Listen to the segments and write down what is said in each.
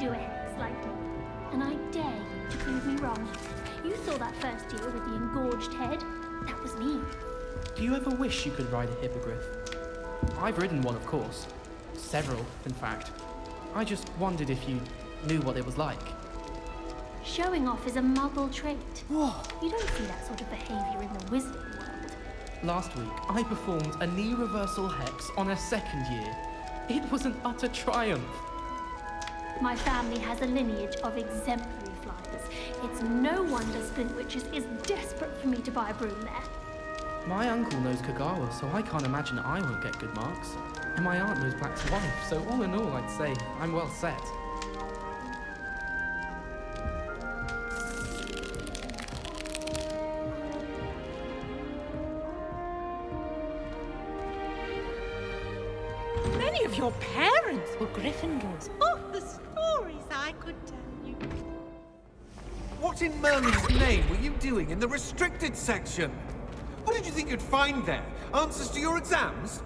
do a hex like me, and I dare you to prove me wrong. You saw that first year with the engorged head. That was me. Do you ever wish you could ride a hippogriff? I've ridden one, of course. Several, in fact. I just wondered if you knew what it was like. Showing off is a muggle trait. Whoa. You don't see that sort of behavior in the wizarding world. Last week, I performed a knee reversal hex on a second year. It was an utter triumph. My family has a lineage of exemplary flyers. It's no wonder Splintwitches is desperate for me to buy a broom there. My uncle knows Kogawa, so I can't imagine I won't get good marks. And my aunt knows Black's wife, so all in all, I'd say I'm well set. Many of your parents were Gryffindors. Oh, the stories I could tell you. What in Merlin's name were you doing in the restricted section? What did you think you'd find there? Answers to your exams?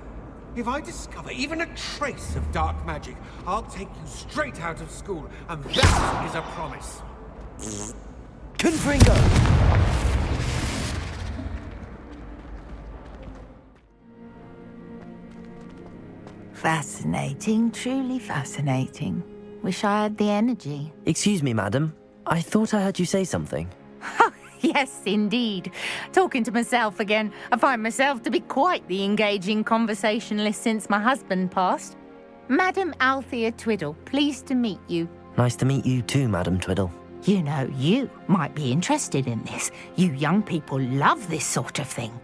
If I discover even a trace of dark magic, I'll take you straight out of school, and that is a promise. Confringo! Fascinating, truly fascinating. Wish I had the energy. Excuse me, madam. I thought I heard you say something. Yes, indeed. Talking to myself again. I find myself to be quite the engaging conversationalist since my husband passed. Madam Althea Twiddle, pleased to meet you. Nice to meet you too, Madam Twiddle. You know, you might be interested in this. You young people love this sort of thing.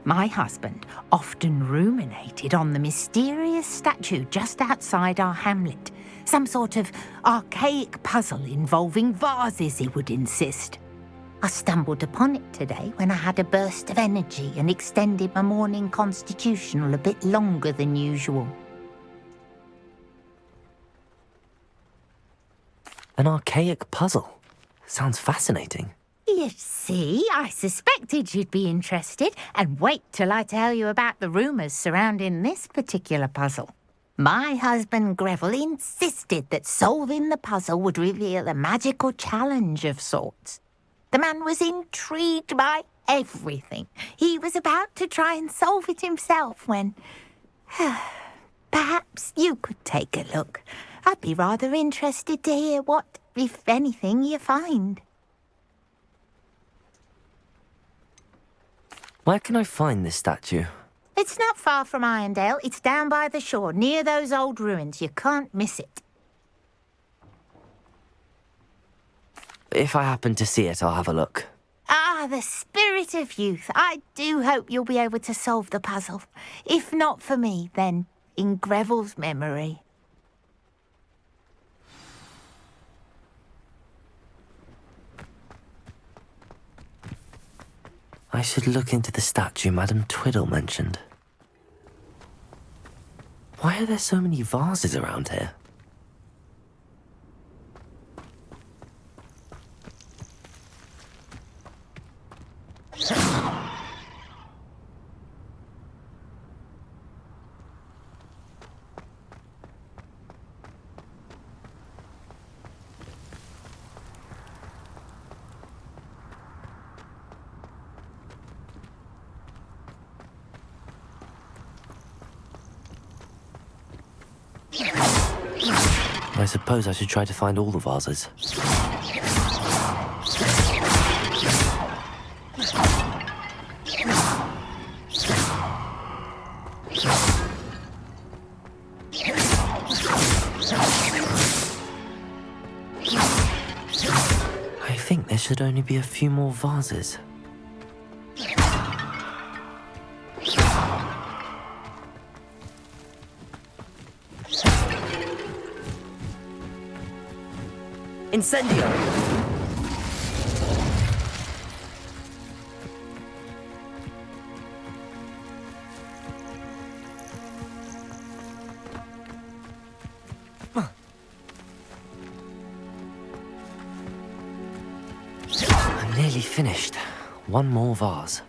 My husband often ruminated on the mysterious statue just outside our hamlet. Some sort of archaic puzzle involving vases, he would insist. I stumbled upon it today when I had a burst of energy and extended my morning constitutional a bit longer than usual. An archaic puzzle. Sounds fascinating. You see, I suspected you'd be interested, and wait till I tell you about the rumours surrounding this particular puzzle. My husband Greville insisted that solving the puzzle would reveal a magical challenge of sorts. The man was intrigued by everything. He was about to try and solve it himself when... Perhaps you could take a look. I'd be rather interested to hear what, if anything, you find. Where can I find this statue? It's not far from Irondale. It's down by the shore, near those old ruins. You can't miss it. If I happen to see it, I'll have a look. Ah, the spirit of youth. I do hope you'll be able to solve the puzzle. If not for me, then in Greville's memory. I should look into the statue Madam Twiddle mentioned. Why are there so many vases around here? I suppose I should try to find all the vases. I think there should only be a few more vases. Incendio! I'm nearly finished. One more vase.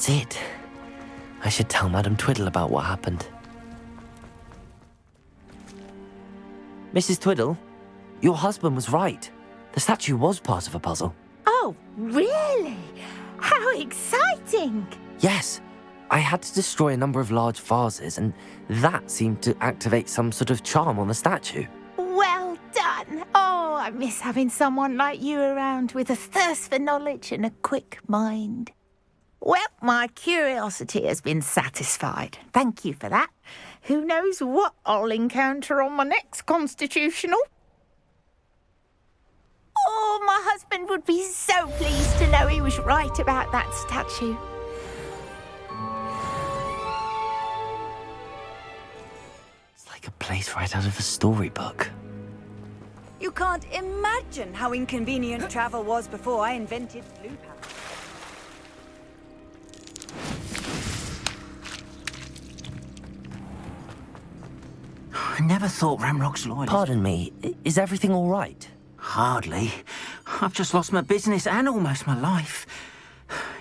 That's it. I should tell Madame Twiddle about what happened. Mrs. Twiddle, your husband was right. The statue was part of a puzzle. Oh, really? How exciting! Yes. I had to destroy a number of large vases, and that seemed to activate some sort of charm on the statue. Well done. Oh, I miss having someone like you around with a thirst for knowledge and a quick mind. Well, my curiosity has been satisfied. Thank you for that. Who knows what I'll encounter on my next constitutional? Oh, my husband would be so pleased to know he was right about that statue. It's like a place right out of a storybook. You can't imagine how inconvenient travel was before I invented Flipendo. I never thought Ramrock's loyal. Pardon me, is everything all right? Hardly. I've just lost my business and almost my life.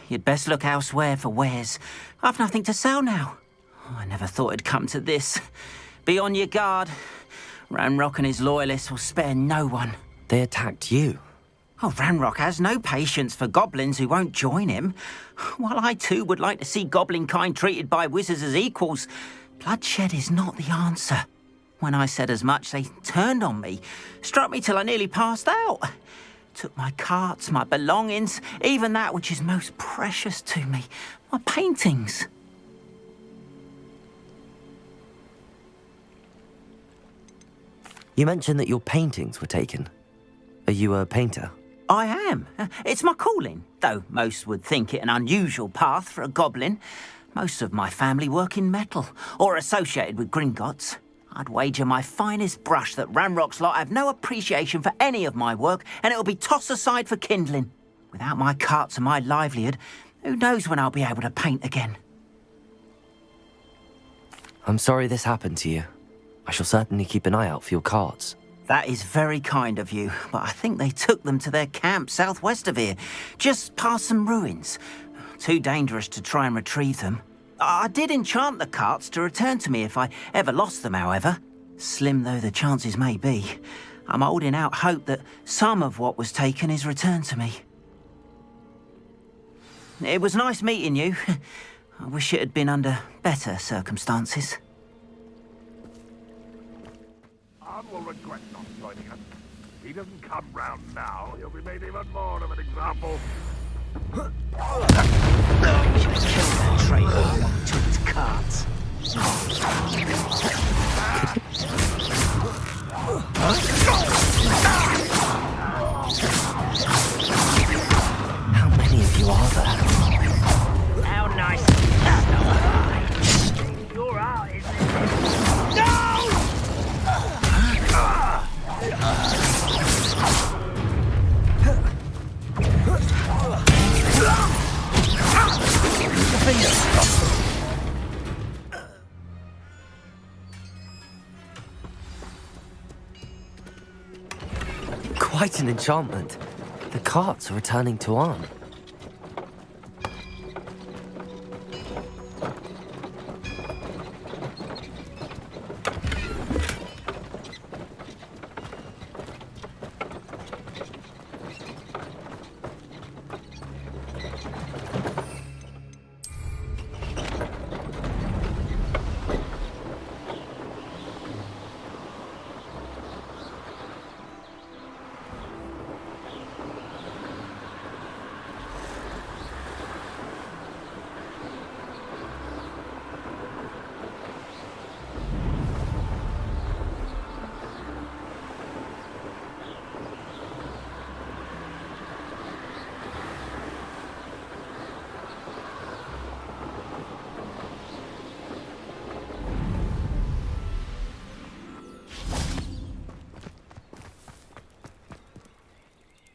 You'd best look elsewhere for wares. I've nothing to sell now. I never thought it'd come to this. Be on your guard. Ramrock and his loyalists will spare no one. They attacked you. Oh, Ramrock has no patience for goblins who won't join him. While I too would like to see goblin kind treated by wizards as equals, bloodshed is not the answer. When I said as much, they turned on me, struck me till I nearly passed out. Took my carts, my belongings, even that which is most precious to me, my paintings. You mentioned that your paintings were taken. Are you a painter? I am. It's my calling, though most would think it an unusual path for a goblin. Most of my family work in metal, or associated with Gringotts. I'd wager my finest brush that Ramrock's lot have no appreciation for any of my work, and it'll be tossed aside for kindling. Without my carts and my livelihood, who knows when I'll be able to paint again. I'm sorry this happened to you. I shall certainly keep an eye out for your carts. That is very kind of you, but I think they took them to their camp southwest of here, just past some ruins. Too dangerous to try and retrieve them. I did enchant the carts to return to me if I ever lost them, however. Slim though the chances may be, I'm holding out hope that some of what was taken is returned to me. It was nice meeting you. I wish it had been under better circumstances. Anne will regret not joining us. If he doesn't come round now, he'll be made even more of an example. Should have killed that traitor to its carts. How many of you are there? How nice is that? You're out, isn't it? Quite an enchantment. The carts are returning to Arn.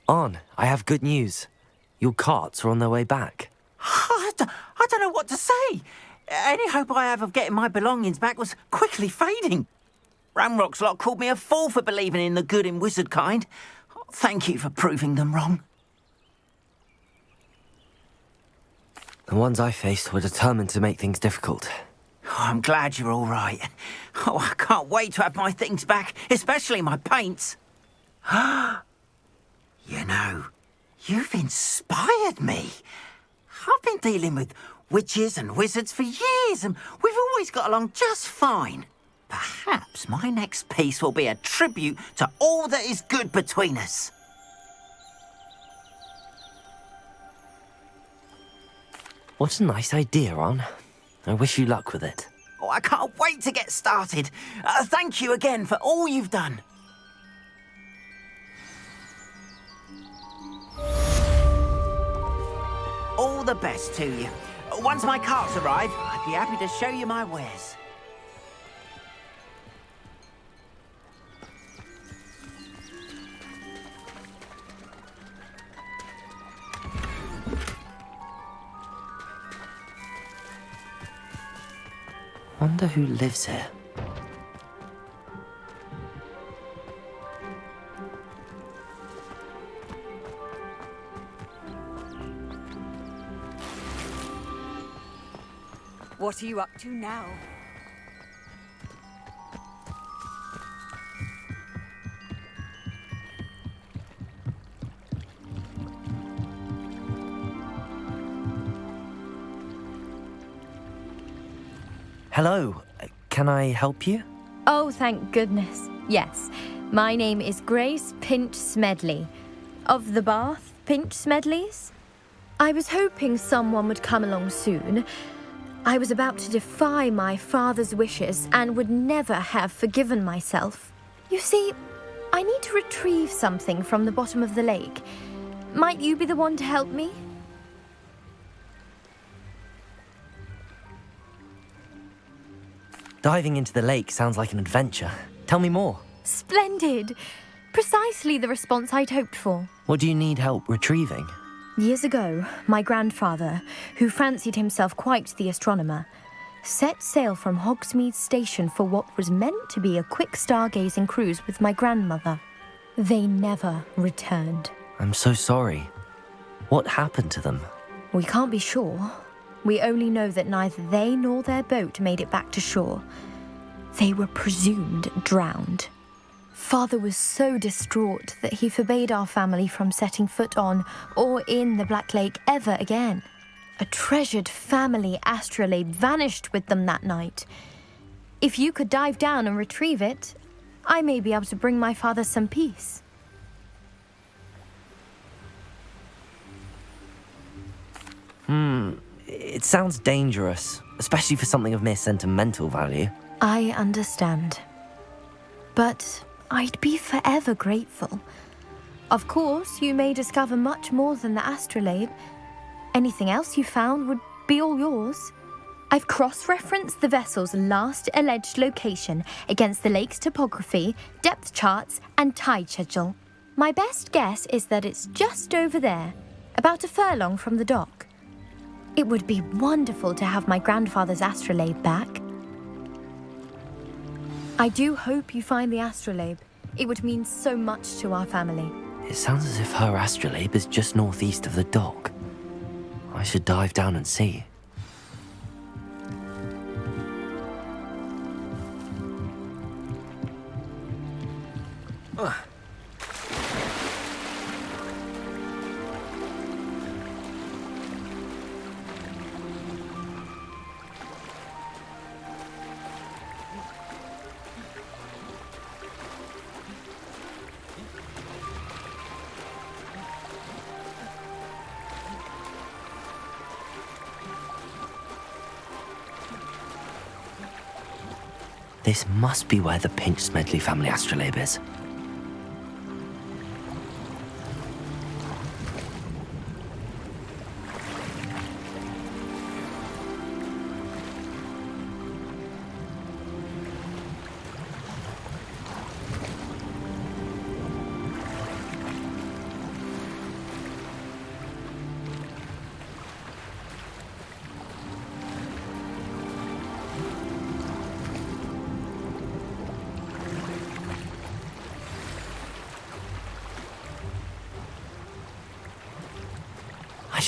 Arn, I have good news. Your carts are on their way back. I don't know what to say. Any hope I have of getting my belongings back was quickly fading. Ramrock's lot called me a fool for believing in the good in wizard kind. Thank you for proving them wrong. The ones I faced were determined to make things difficult. Oh, I'm glad you're all right. Oh, I can't wait to have my things back, especially my paints. You know, you've inspired me. I've been dealing with witches and wizards for years, and we've always got along just fine. Perhaps my next piece will be a tribute to all that is good between us. What a nice idea, Ron. I wish you luck with it. Oh, I can't wait to get started. Thank you again for all you've done. All the best to you. Once my carts arrive, I'd be happy to show you my wares. Wonder who lives here. What are you up to now? Hello, can I help you? Oh, thank goodness. Yes. My name is Grace Pinch Smedley. Of the Bath Pinch Smedleys? I was hoping someone would come along soon. I was about to defy my father's wishes and would never have forgiven myself. You see, I need to retrieve something from the bottom of the lake. Might you be the one to help me? Diving into the lake sounds like an adventure. Tell me more. Splendid! Precisely the response I'd hoped for. What do you need help retrieving? Years ago, my grandfather, who fancied himself quite the astronomer, set sail from Hogsmeade Station for what was meant to be a quick stargazing cruise with my grandmother. They never returned. I'm so sorry. What happened to them? We can't be sure. We only know that neither they nor their boat made it back to shore. They were presumed drowned. Father was so distraught that he forbade our family from setting foot on or in the Black Lake ever again. A treasured family astrolabe vanished with them that night. If you could dive down and retrieve it, I may be able to bring my father some peace. It sounds dangerous, especially for something of mere sentimental value. I understand. But I'd be forever grateful. Of course, you may discover much more than the astrolabe. Anything else you found would be all yours. I've cross-referenced the vessel's last alleged location against the lake's topography, depth charts, and tide schedule. My best guess is that it's just over there, about a furlong from the dock. It would be wonderful to have my grandfather's astrolabe back. I do hope you find the astrolabe. It would mean so much to our family. It sounds as if her astrolabe is just northeast of the dock. I should dive down and see. This must be where the Pinch Smedley family astrolabe is.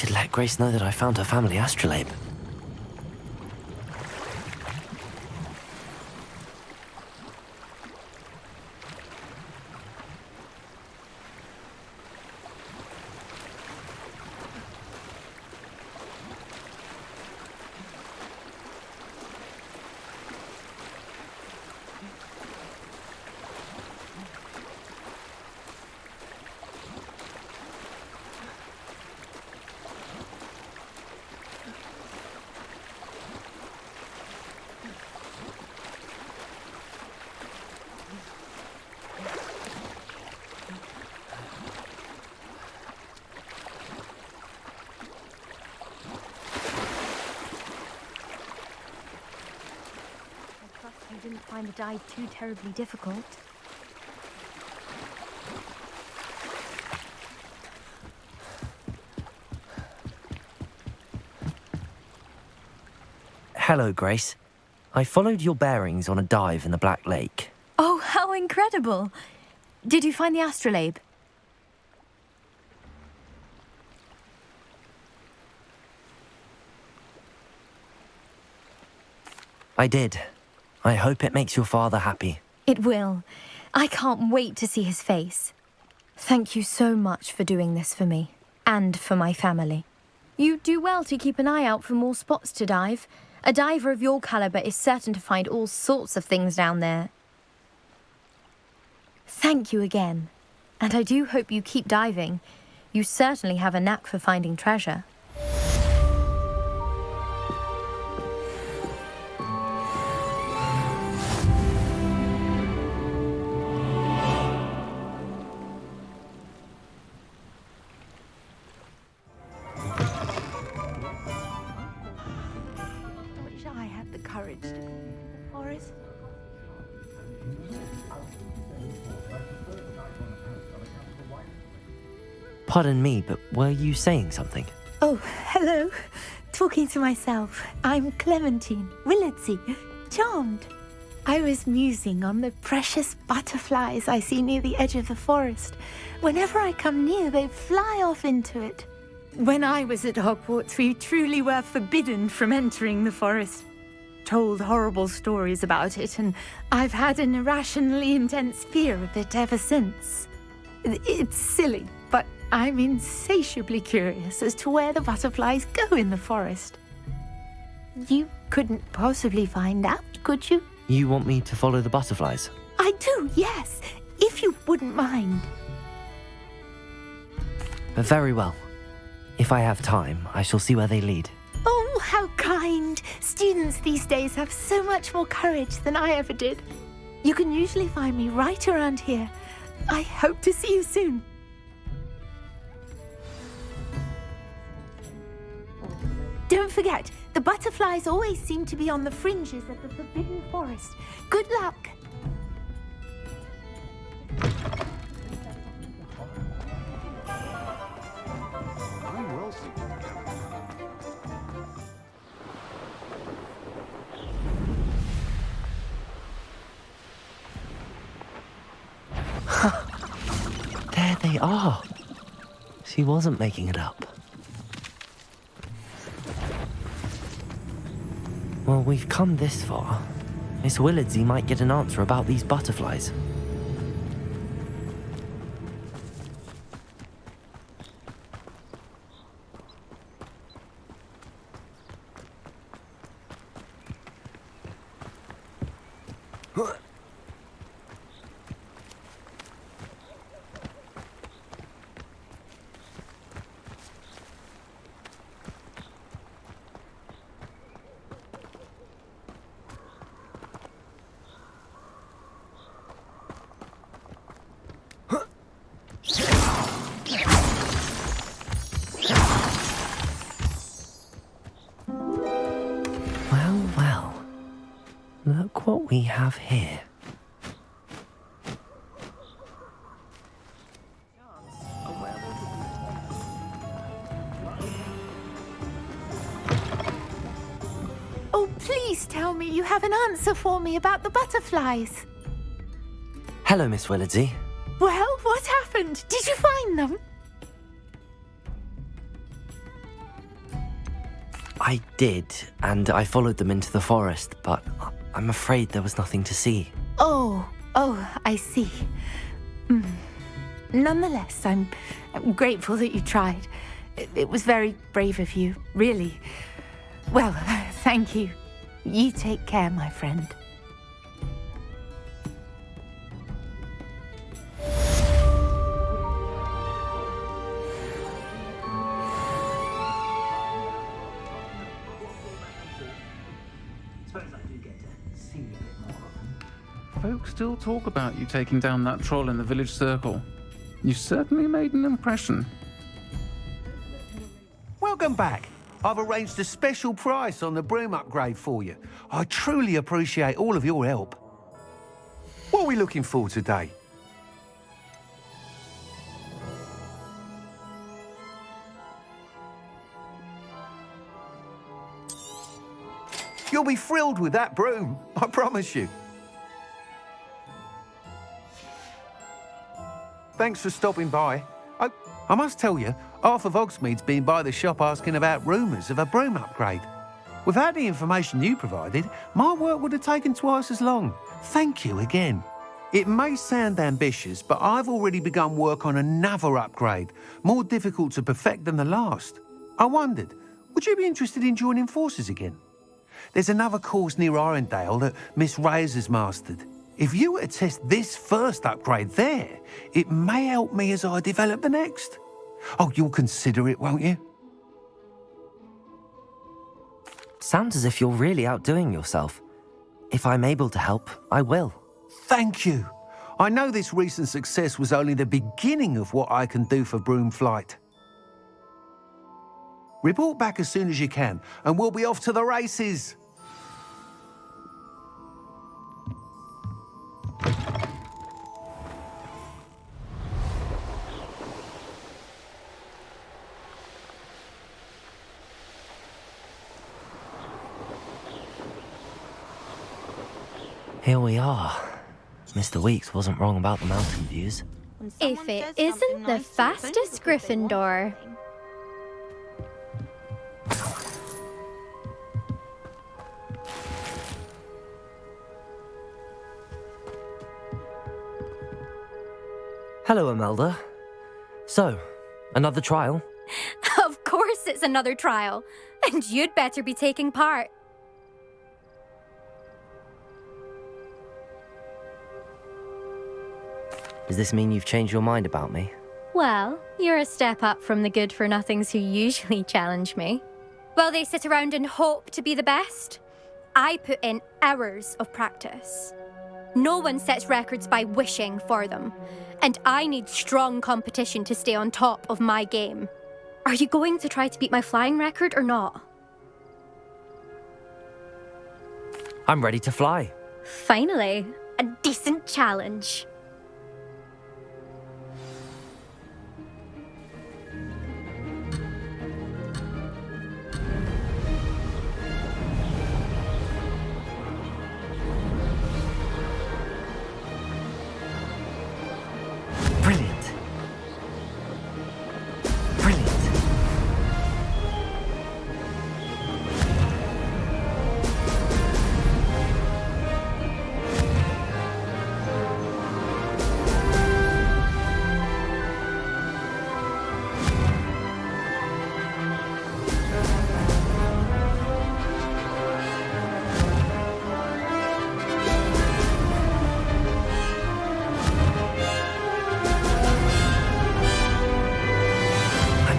should let Grace know that I found her family astrolabe. You didn't find the dive too terribly difficult. Hello, Grace. I followed your bearings on a dive in the Black Lake. Oh, how incredible! Did you find the astrolabe? I did. I hope it makes your father happy. It will. I can't wait to see his face. Thank you so much for doing this for me, and for my family. You do well to keep an eye out for more spots to dive. A diver of your caliber is certain to find all sorts of things down there. Thank you again, and I do hope you keep diving. You certainly have a knack for finding treasure. Courage to go in the forest. Pardon me, but were you saying something? Oh, hello. Talking to myself. I'm Clementine, Willardsey, charmed. I was musing on the precious butterflies I see near the edge of the forest. Whenever I come near, they fly off into it. When I was at Hogwarts, we truly were forbidden from entering the forest. Told horrible stories about it, and I've had an irrationally intense fear of it ever since. It's silly, but I'm insatiably curious as to where the butterflies go in the forest. You couldn't possibly find out, could you? You want me to follow the butterflies? I do, yes, if you wouldn't mind. Very well. If I have time, I shall see where they lead. Oh, how kind! Students these days have so much more courage than I ever did. You can usually find me right around here. I hope to see you soon. Don't forget, the butterflies always seem to be on the fringes of the Forbidden Forest. Good luck! I will see. There they are. She wasn't making it up. Well, we've come this far. Miss Willardsey might get an answer about these butterflies. Well, look what we have here. Oh, please tell me you have an answer for me about the butterflies. Hello, Miss Willardsey. Well, what happened? Did you find them? I did, and I followed them into the forest, but I'm afraid there was nothing to see. Oh, I see. Nonetheless, I'm grateful that you tried. It was very brave of you, really. Well, thank you. You take care, my friend. Folks still talk about you taking down that troll in the village circle. You certainly made an impression. Welcome back. I've arranged a special price on the broom upgrade for you. I truly appreciate all of your help. What are we looking for today? You'll be thrilled with that broom, I promise you. Thanks for stopping by. I must tell you, half of Hogsmeade's been by the shop asking about rumours of a broom upgrade. Without the information you provided, my work would have taken twice as long. Thank you again. It may sound ambitious, but I've already begun work on another upgrade, more difficult to perfect than the last. I wondered, would you be interested in joining forces again? There's another course near Arendale that Miss Reyes has mastered. If you were to test this first upgrade there, it may help me as I develop the next. Oh, you'll consider it, won't you? Sounds as if you're really outdoing yourself. If I'm able to help, I will. Thank you. I know this recent success was only the beginning of what I can do for Broomflight. Report back as soon as you can, and we'll be off to the races. Here we are. Mr. Weeks wasn't wrong about the mountain views. If it isn't the fastest Gryffindor. Hello, Imelda. So, another trial? Of course it's another trial. And you'd better be taking part. Does this mean you've changed your mind about me? Well, you're a step up from the good-for-nothings who usually challenge me. Well, they sit around and hope to be the best. I put in hours of practice. No one sets records by wishing for them. And I need strong competition to stay on top of my game. Are you going to try to beat my flying record or not? I'm ready to fly. Finally, a decent challenge. Brilliant. Brilliant.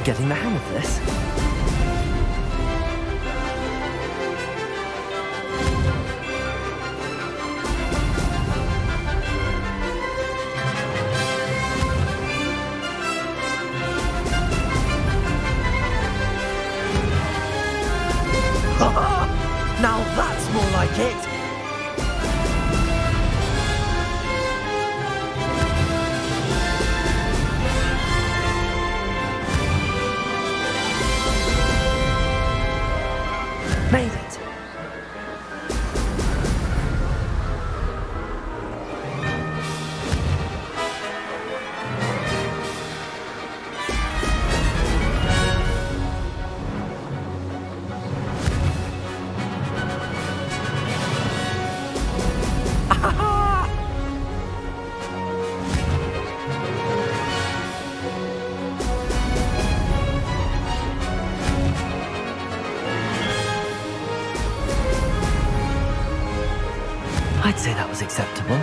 Getting the hang of this. Now that's more like it. Made it. I'd say that was acceptable.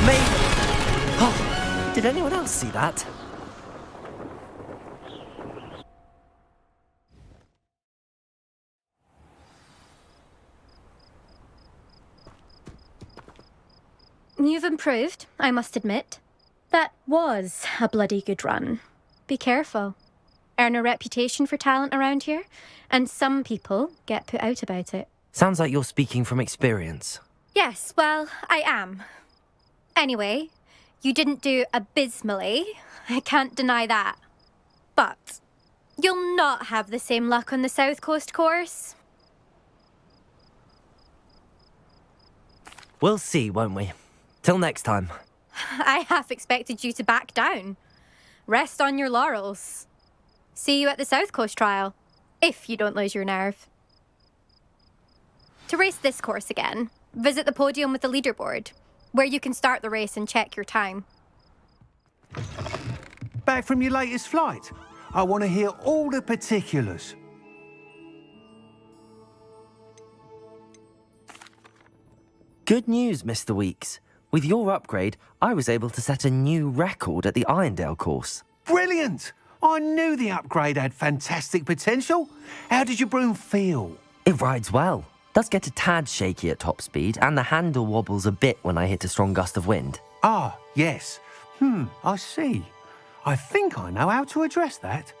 Maybe. Oh, did anyone else see that? You've improved, I must admit. That was a bloody good run. Be careful. Earn a reputation for talent around here, and some people get put out about it. Sounds like you're speaking from experience. Yes, well, I am. Anyway, you didn't do abysmally. I can't deny that. But you'll not have the same luck on the South Coast course. We'll see, won't we? Till next time. I half expected you to back down. Rest on your laurels. See you at the South Coast trial, if you don't lose your nerve. To race this course again, visit the podium with the leaderboard, where you can start the race and check your time. Back from your latest flight? I want to hear all the particulars. Good news, Mr. Weeks. With your upgrade, I was able to set a new record at the Irondale course. Brilliant! I knew the upgrade had fantastic potential. How did your broom feel? It rides well. Does get a tad shaky at top speed, and the handle wobbles a bit when I hit a strong gust of wind. Ah, yes. I see. I think I know how to address that.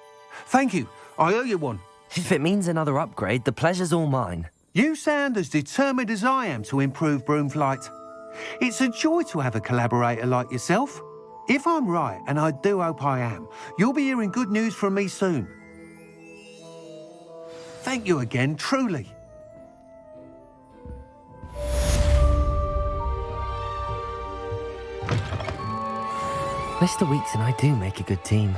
Thank you. I owe you one. If it means another upgrade, the pleasure's all mine. You sound as determined as I am to improve broom flight. It's a joy to have a collaborator like yourself. If I'm right, and I do hope I am, you'll be hearing good news from me soon. Thank you again, truly. Mr. Weeks and I do make a good team.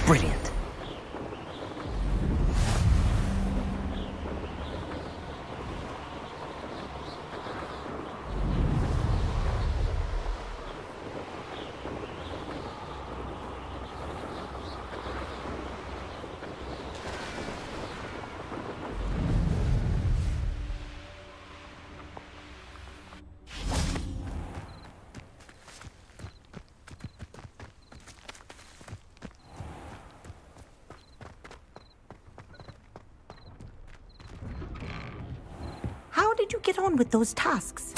Brilliant. did you get on with those tasks?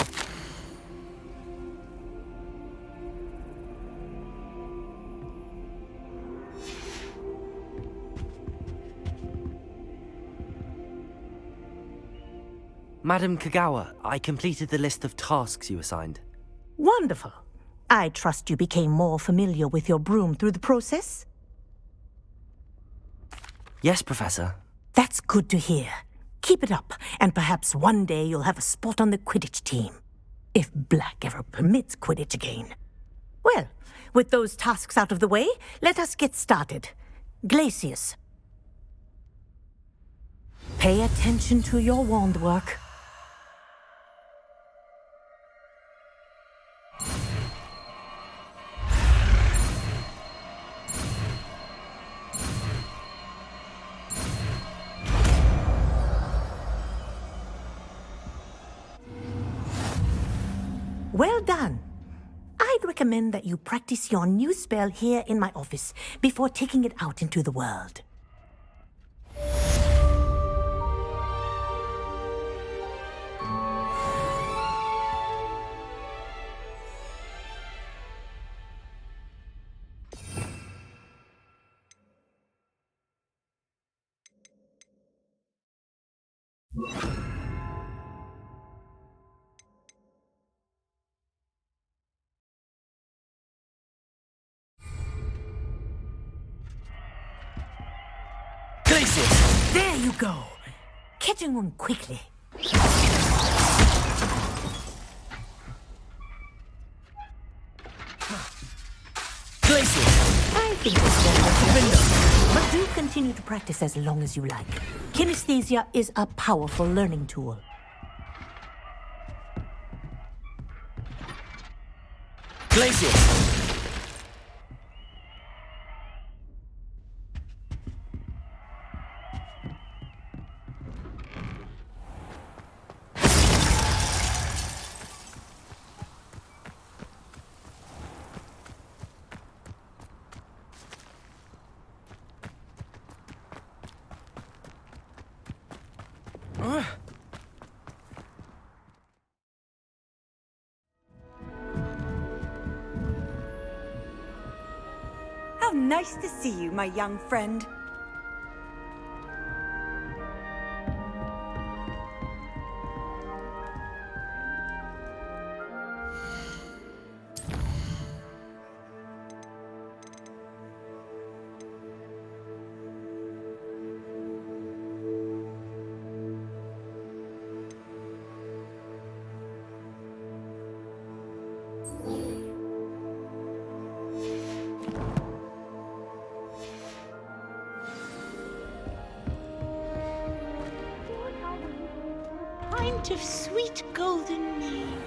Madam Kogawa, I completed the list of tasks you assigned. Wonderful. I trust you became more familiar with your broom through the process? Yes, Professor. That's good to hear. Keep it up, and perhaps one day you'll have a spot on the Quidditch team. If Black ever permits Quidditch again. Well, with those tasks out of the way, let us get started. Glacius. Pay attention to your wand work. Well done. I'd recommend that you practice your new spell here in my office before taking it out into the world. There you go. Catching on quickly. I think it's better, but do continue to practice as long as you like. Kinesthesia is a powerful learning tool. How nice to see you, my young friend. Pint of sweet golden mead.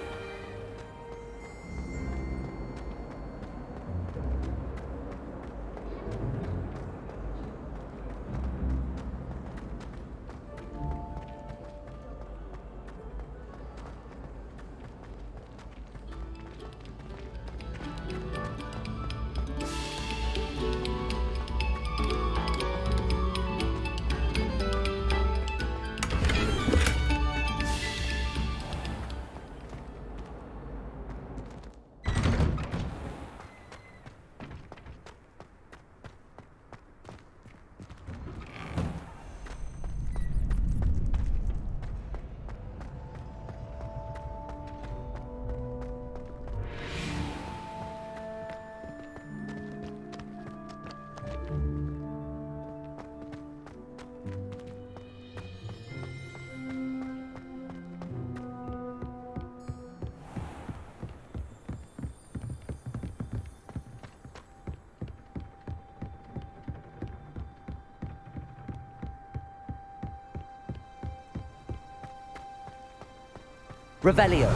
Revelio.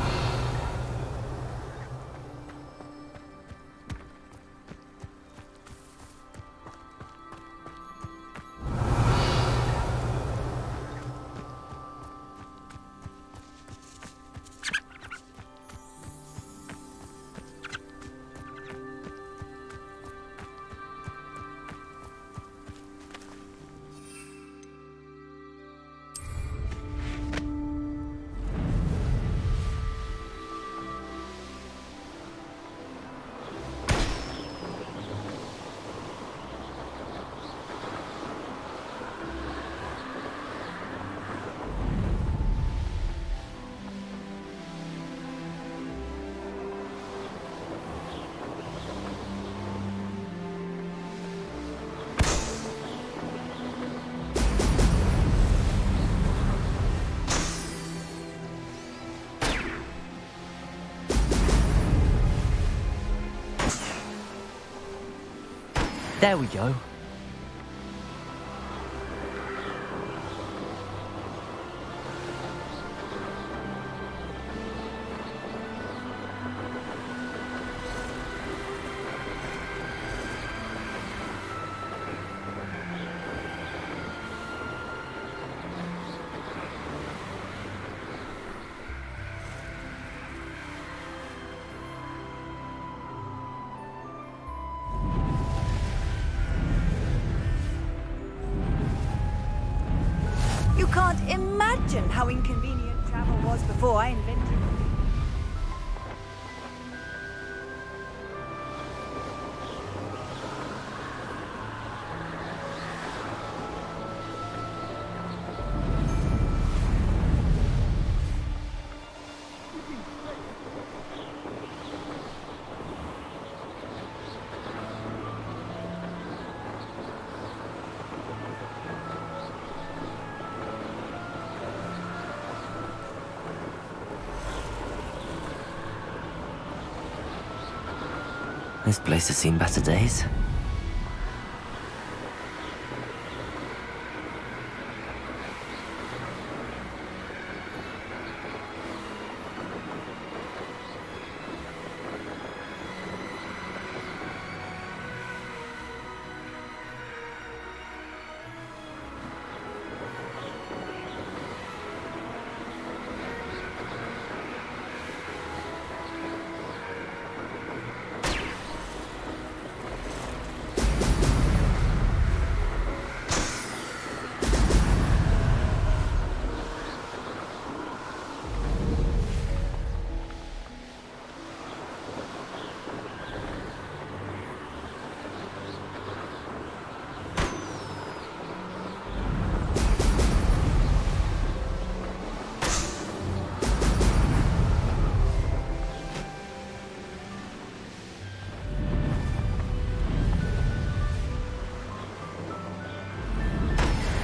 There we go. You can't imagine how inconvenient travel was before I invented it. This place has seen better days.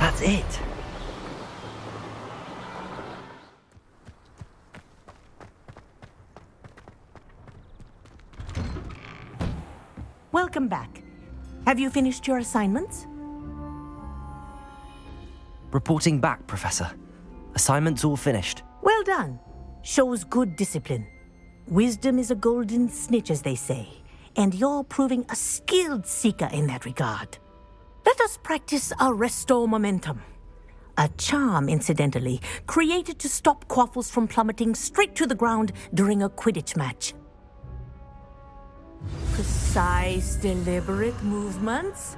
That's it. Welcome back. Have you finished your assignments? Reporting back, Professor. Assignments all finished. Well done. Shows good discipline. Wisdom is a golden snitch, as they say, and you're proving a skilled seeker in that regard. Let us practice Arresto Momentum. A charm, incidentally, created to stop quaffles from plummeting straight to the ground during a Quidditch match. Precise, deliberate movements.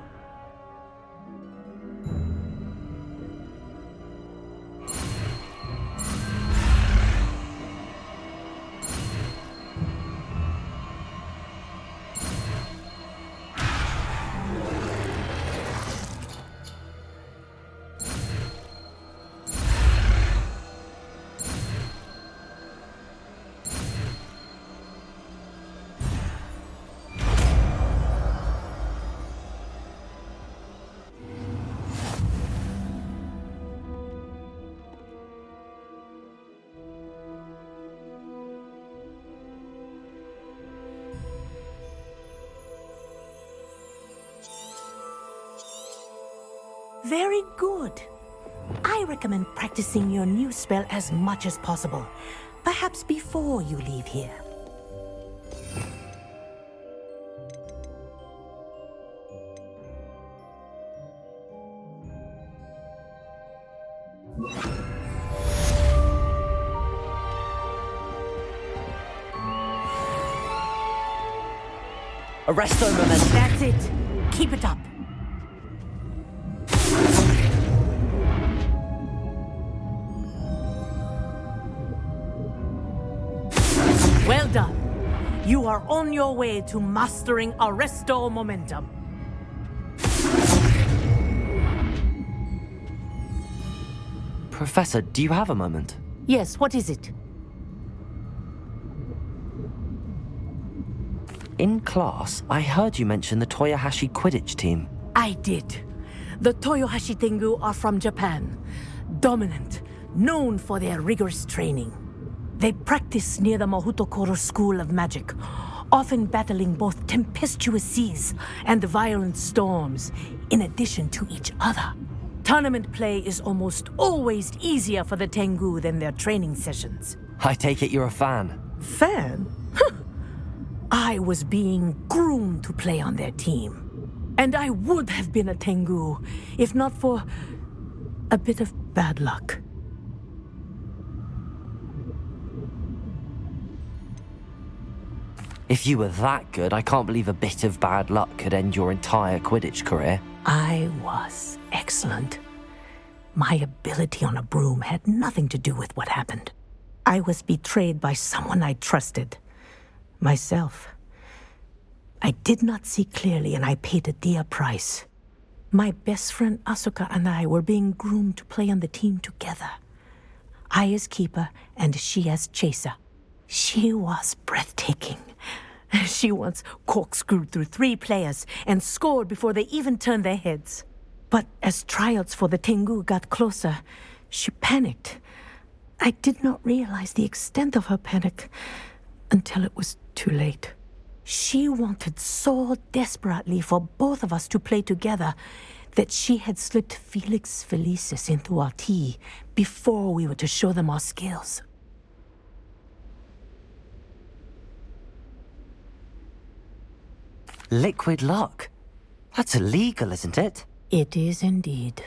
Very good. I recommend practicing your new spell as much as possible, perhaps before you leave here. Arresto Momentum. That's it. Keep it up. Well done. You are on your way to mastering Arresto Momentum. Professor, do you have a moment? Yes, what is it? In class, I heard you mention the Toyohashi Quidditch team. I did. The Toyohashi Tengu are from Japan. Dominant, known for their rigorous training. They practice near the Mahutokoro School of Magic, often battling both tempestuous seas and violent storms, in addition to each other. Tournament play is almost always easier for the Tengu than their training sessions. I take it you're a fan. Fan? I was being groomed to play on their team. And I would have been a Tengu, if not for a bit of bad luck. If you were that good, I can't believe a bit of bad luck could end your entire Quidditch career. I was excellent. My ability on a broom had nothing to do with what happened. I was betrayed by someone I trusted. Myself. I did not see clearly, and I paid a dear price. My best friend Asuka and I were being groomed to play on the team together. I as keeper, and she as chaser. She was breathtaking. She once corkscrewed through 3 players and scored before they even turned their heads. But as tryouts for the Tengu got closer, she panicked. I did not realize the extent of her panic until it was too late. She wanted so desperately for both of us to play together that she had slipped Felix Felicis into our tea before we were to show them our skills. Liquid luck? That's illegal, isn't it? It is indeed.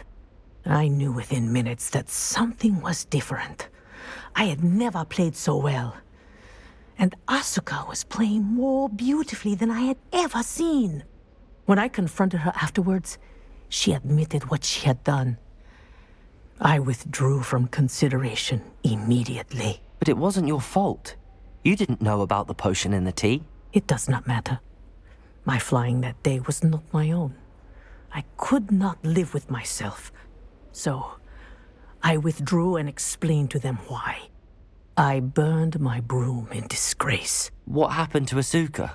I knew within minutes that something was different. I had never played so well. And Asuka was playing more beautifully than I had ever seen. When I confronted her afterwards, she admitted what she had done. I withdrew from consideration immediately. But it wasn't your fault. You didn't know about the potion in the tea. It does not matter. My flying that day was not my own. I could not live with myself. So, I withdrew and explained to them why. I burned my broom in disgrace. What happened to Asuka?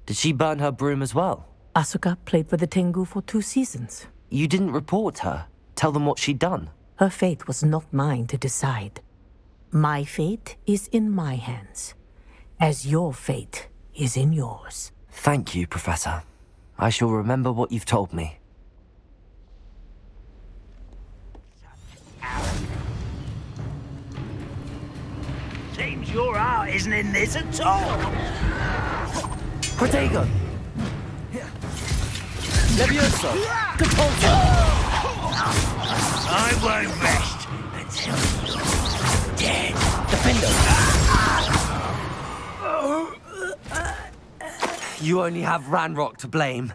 Did she burn her broom as well? Asuka played for the Tengu for 2 seasons. You didn't report her? Tell them what she'd done? Her fate was not mine to decide. My fate is in my hands, as your fate is in yours. Thank you, Professor. I shall remember what you've told me. Seems your heart isn't in this at all. Protego! Levioso! Compulsion! I won't rest until you're dead. Defendo! You only have Ranrock to blame.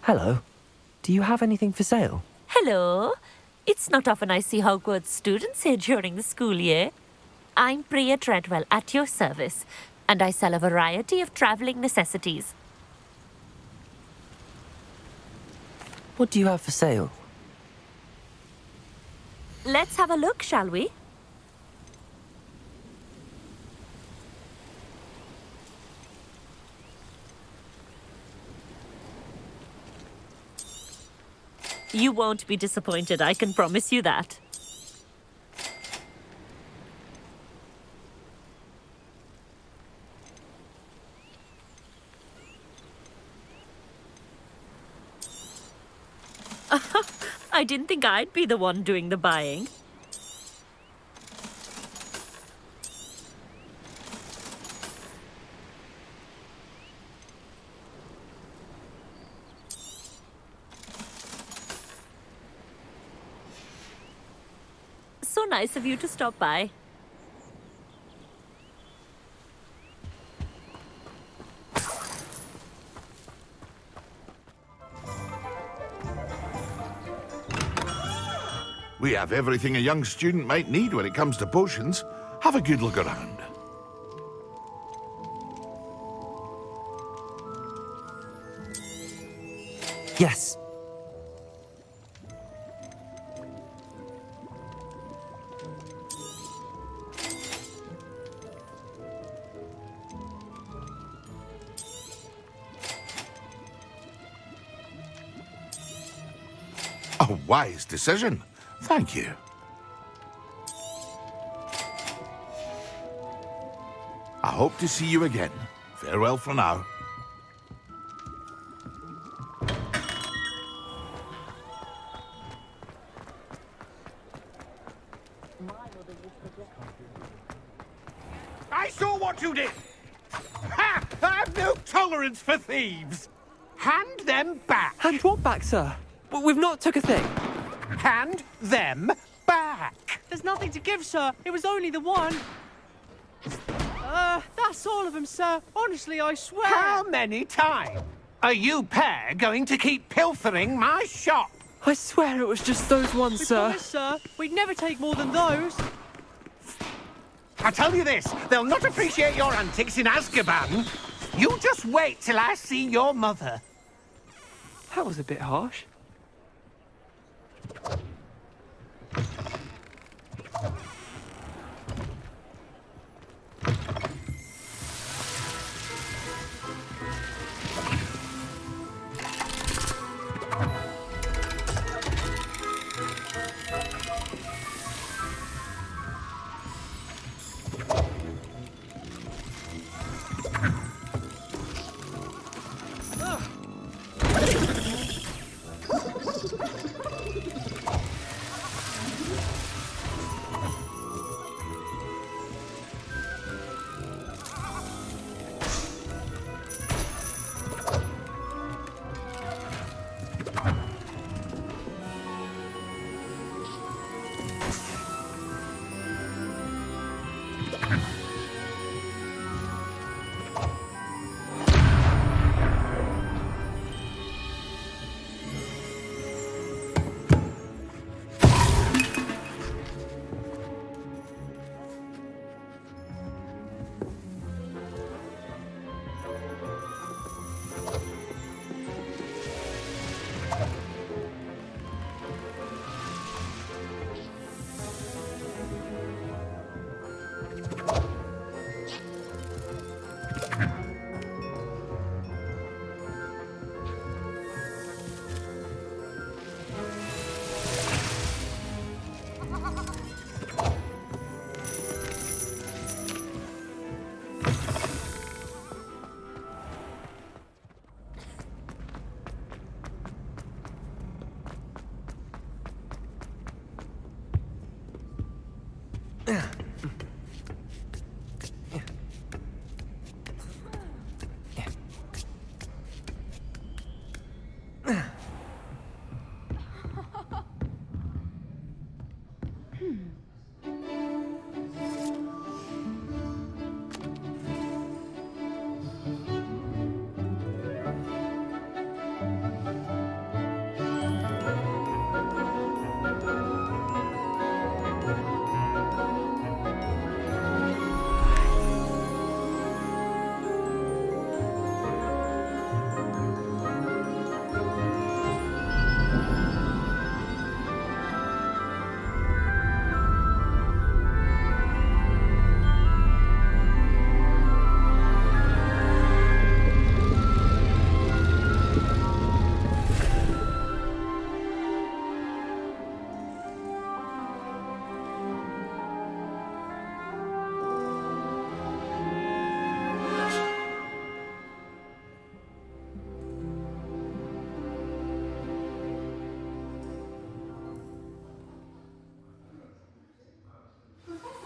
Hello. Do you have anything for sale? Hello. It's not often I see Hogwarts students here during the school year. I'm Priya Treadwell, at your service, and I sell a variety of travelling necessities. What do you have for sale? Let's have a look, shall we? You won't be disappointed, I can promise you that. I didn't think I'd be the one doing the buying. So nice of you to stop by. We have everything a young student might need when it comes to potions. Have a good look around. Yes. A wise decision. Thank you. I hope to see you again. Farewell for now. I saw what you did! Ha! I've no tolerance for thieves! Hand them back! Hand what back, sir? We've not took a thing. Hand them back! There's nothing to give, sir. It was only the one. That's all of them, sir. Honestly, I swear. How many times are you pair going to keep pilfering my shop? I swear it was just those ones, We sir. promise, sir. We'd never take more than those. I tell you this, they'll not appreciate your antics in Azkaban. You just wait till I see your mother. That was a bit harsh.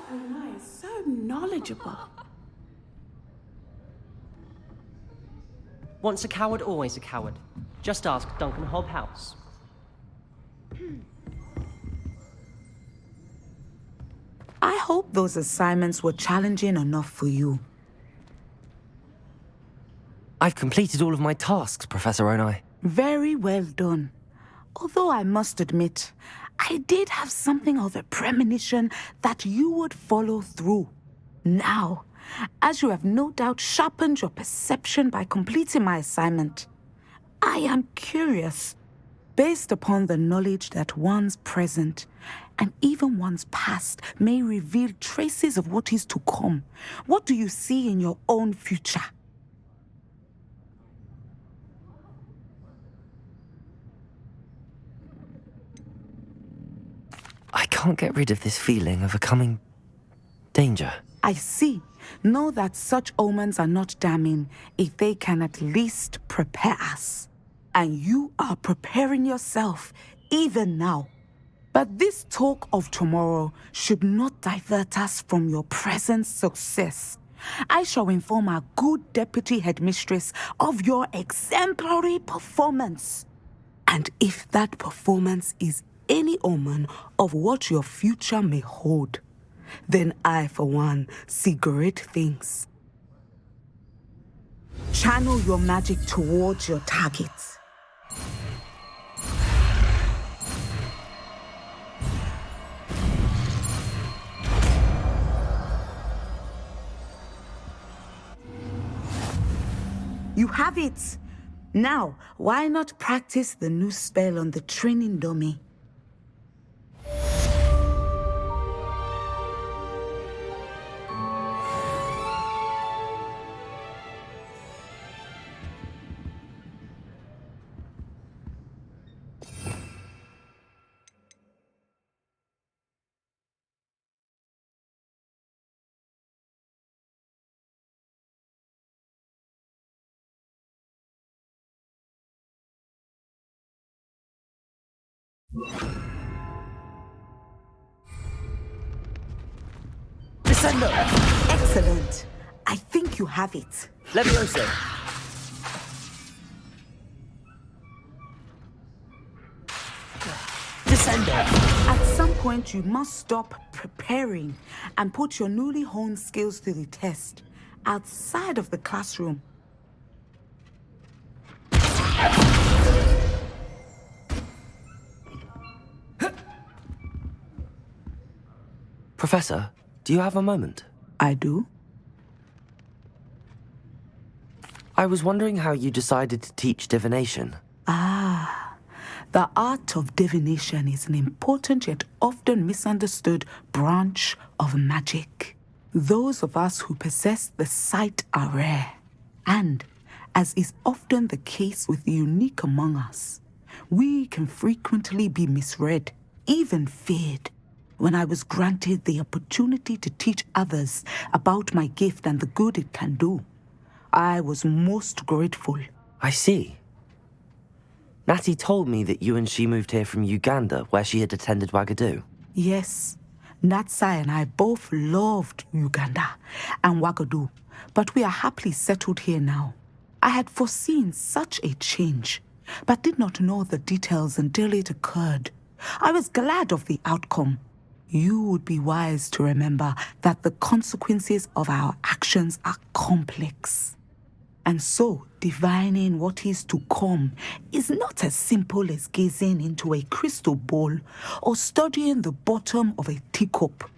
Onai is so knowledgeable. Once a coward, always a coward. Just ask Duncan Hobhouse. I hope those assignments were challenging enough for you. I've completed all of my tasks, Professor Onai. Very well done. Although I must admit, I did have something of a premonition that you would follow through. Now, as you have no doubt sharpened your perception by completing my assignment, I am curious. Based upon the knowledge that one's present and even one's past may reveal traces of what is to come, what do you see in your own future? I can't get rid of this feeling of a coming danger. I see. Know that such omens are not damning if they can at least prepare us. And you are preparing yourself, even now. But this talk of tomorrow should not divert us from your present success. I shall inform our good deputy headmistress of your exemplary performance. And if that performance is any omen of what your future may hold, then I, for one, see great things. Channel your magic towards your targets. You have it! Now, why not practice the new spell on the training dummy? Descendo! Excellent. I think you have it. Levioso! Descendo! At some point, you must stop preparing and put your newly honed skills to the test outside of the classroom. Professor, do you have a moment? I do. I was wondering how you decided to teach divination. The art of divination is an important yet often misunderstood branch of magic. Those of us who possess the sight are rare, and, as is often the case with the unique among us, we can frequently be misread, even feared. When I was granted the opportunity to teach others about my gift and the good it can do, I was most grateful. I see. Natty told me that you and she moved here from Uganda, where she had attended Wagadu. Yes, Natsai and I both loved Uganda and Wagadu, but we are happily settled here now. I had foreseen such a change, but did not know the details until it occurred. I was glad of the outcome. You would be wise to remember that the consequences of our actions are complex. And so, divining what is to come is not as simple as gazing into a crystal ball or studying the bottom of a teacup.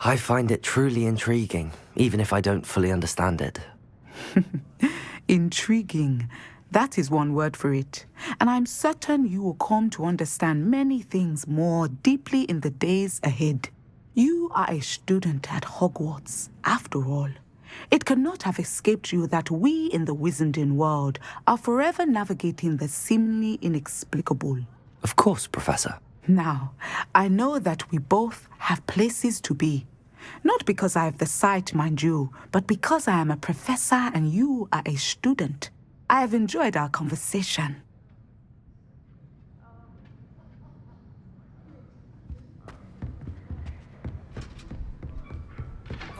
I find it truly intriguing, even if I don't fully understand it. Intriguing. That is one word for it. And I'm certain you will come to understand many things more deeply in the days ahead. You are a student at Hogwarts, after all. It cannot have escaped you that we in the Wizarding world are forever navigating the seemingly inexplicable. Of course, Professor. Now, I know that we both have places to be. Not because I have the sight, mind you, but because I am a professor and you are a student. I have enjoyed our conversation.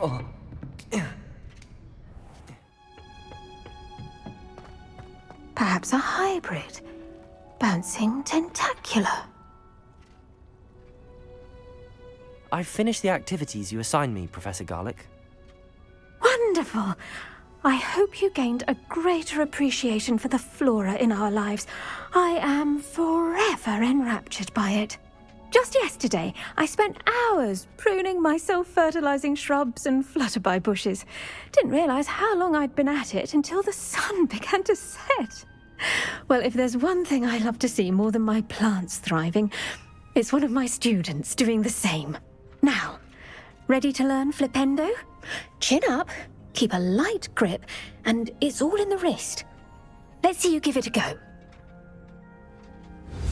Oh. Perhaps a hybrid. Bouncing tentacular. I've finished the activities you assigned me, Professor Garlick. Wonderful! I hope you gained a greater appreciation for the flora in our lives. I am forever enraptured by it. Just yesterday, I spent hours pruning my self-fertilizing shrubs and flutterby bushes. Didn't realize how long I'd been at it until the sun began to set. Well, if there's one thing I love to see more than my plants thriving, it's one of my students doing the same. Now, ready to learn Flipendo? Chin up, keep a light grip, and it's all in the wrist. Let's see you give it a go.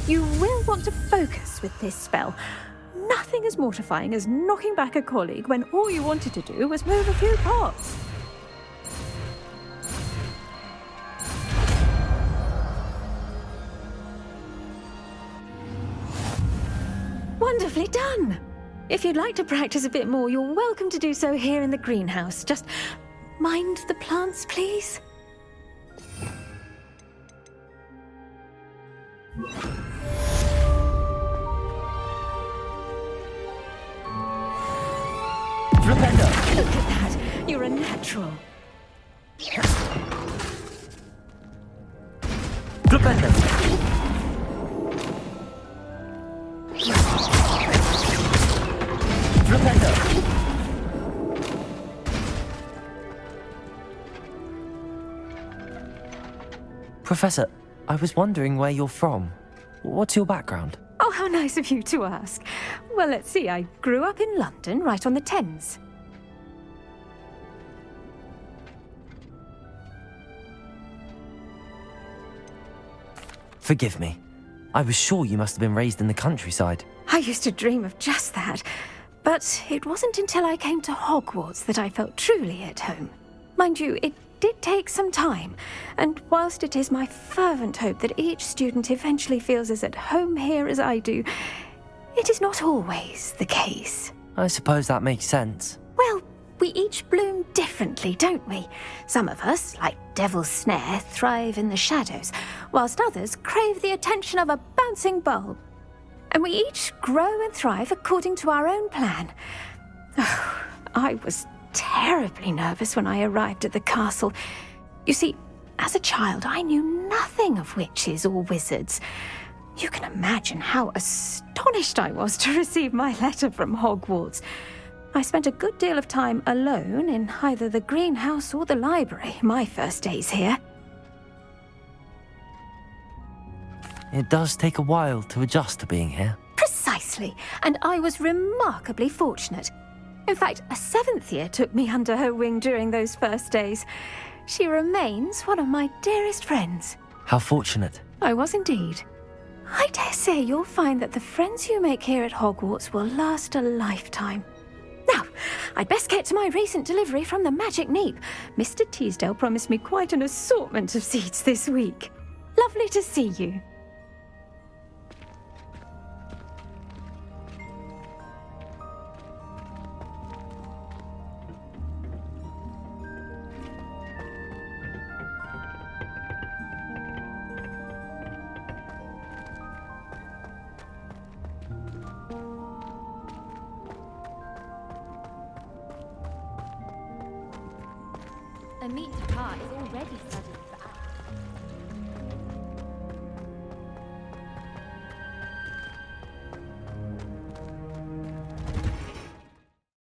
You will want to focus with this spell. Nothing as mortifying as knocking back a colleague when all you wanted to do was move a few pots. Wonderfully done! If you'd like to practice a bit more, you're welcome to do so here in the greenhouse. Just mind the plants, please. Flipendo! Look at that! You're a natural. Flipendo! Flipendo! Professor, I was wondering where you're from. What's your background? Oh, how nice of you to ask. Well, let's see. I grew up in London, right on the Thames. Forgive me. I was sure you must have been raised in the countryside. I used to dream of just that. But it wasn't until I came to Hogwarts that I felt truly at home. Mind you, it did take some time, and whilst it is my fervent hope that each student eventually feels as at home here as I do, it is not always the case. I suppose that makes sense. Well, we each bloom differently, don't we? Some of us, like Devil's Snare, thrive in the shadows, whilst others crave the attention of a bouncing bulb. And we each grow and thrive according to our own plan. Oh, I was terribly nervous when I arrived at the castle. You see, as a child, I knew nothing of witches or wizards. You can imagine how astonished I was to receive my letter from Hogwarts. I spent a good deal of time alone in either the greenhouse or the library my first days here. It does take a while to adjust to being here. Precisely, and I was remarkably fortunate. In fact, a 7th year took me under her wing during those first days. She remains one of my dearest friends. How fortunate. I was indeed. I dare say you'll find that the friends you make here at Hogwarts will last a lifetime. Now, I'd best get to my recent delivery from the Magic Neep. Mr. Teasdale promised me quite an assortment of seeds this week. Lovely to see you. A meat pie is already studied for